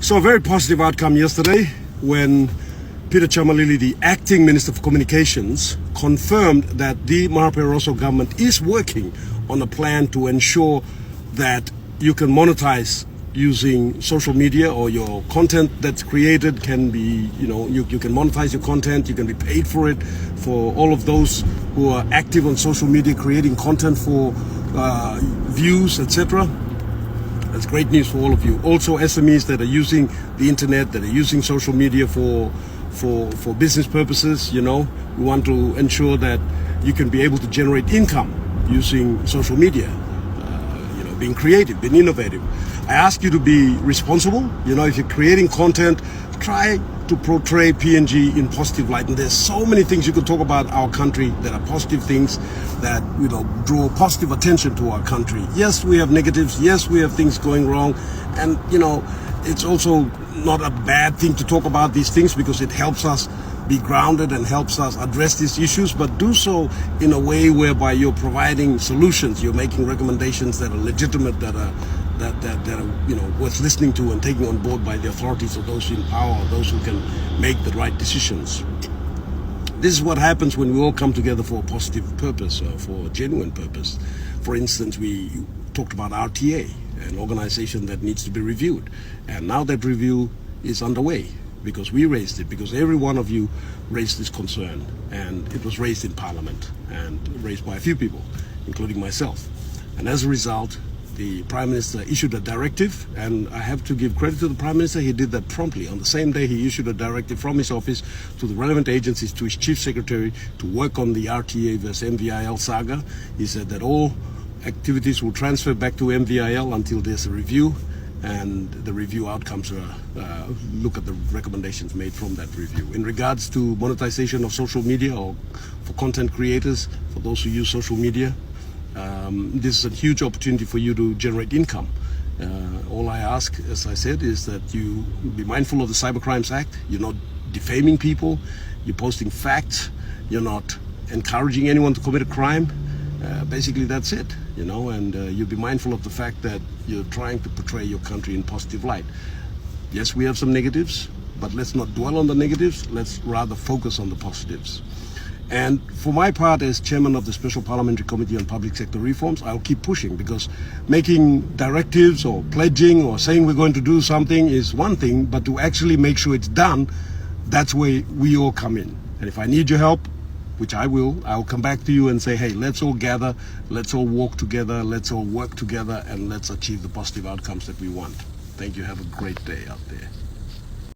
So a very positive outcome yesterday when Peter Chamalili, the acting Minister for Communications, confirmed that the Marape Rosso government is working on a plan to ensure that you can monetize using social media, or your content that's created can be, you can monetize your content, you can be paid for it. For all of those who are active on social media creating content for views, etc. That's great news for all of you. Also SMEs that are using the internet, that are using social media for business purposes, we want to ensure that you can be able to generate income using social media, being creative, being innovative. I ask you to be responsible. If you're creating content, try to portray PNG in positive light. And there's so many things you could talk about our country that are positive things that, draw positive attention to our country. Yes, we have negatives. Yes, we have things going wrong. And, it's also not a bad thing to talk about these things because it helps us be grounded and helps us address these issues, but do so in a way whereby you're providing solutions, you're making recommendations that are legitimate, that are worth listening to and taking on board by the authorities or those in power, or those who can make the right decisions. This is what happens when we all come together for a positive purpose, or for a genuine purpose. For instance, we talked about RTA, an organization that needs to be reviewed, and now that review is underway because we raised it, because every one of you raised this concern, and it was raised in Parliament and raised by a few people, including myself. And as a result, the Prime Minister issued a directive, and I have to give credit to the Prime Minister. He did that promptly. On the same day, he issued a directive from his office to the relevant agencies, to his Chief Secretary, to work on the RTA versus MVIL saga. He said that all activities will transfer back to MVIL until there's a review, and the review outcomes look at the recommendations made from that review. In regards to monetization of social media, or for content creators, for those who use social media, this is a huge opportunity for you to generate income. All I ask, as I said, is that you be mindful of the Cybercrimes Act. You're not defaming people, you're posting facts, you're not encouraging anyone to commit a crime. Basically that's it, and you'll be mindful of the fact that you're trying to portray your country in positive light. Yes, we have some negatives, but let's not dwell on the negatives, let's rather focus on the positives. And for my part, as chairman of the Special Parliamentary Committee on Public Sector Reforms, I'll keep pushing, because making directives or pledging or saying we're going to do something is one thing, but to actually make sure it's done, that's where we all come in. And if I need your help, which I'll come back to you and say, hey, let's all gather, let's all walk together, let's all work together, and let's achieve the positive outcomes that we want. Thank you. Have a great day out there.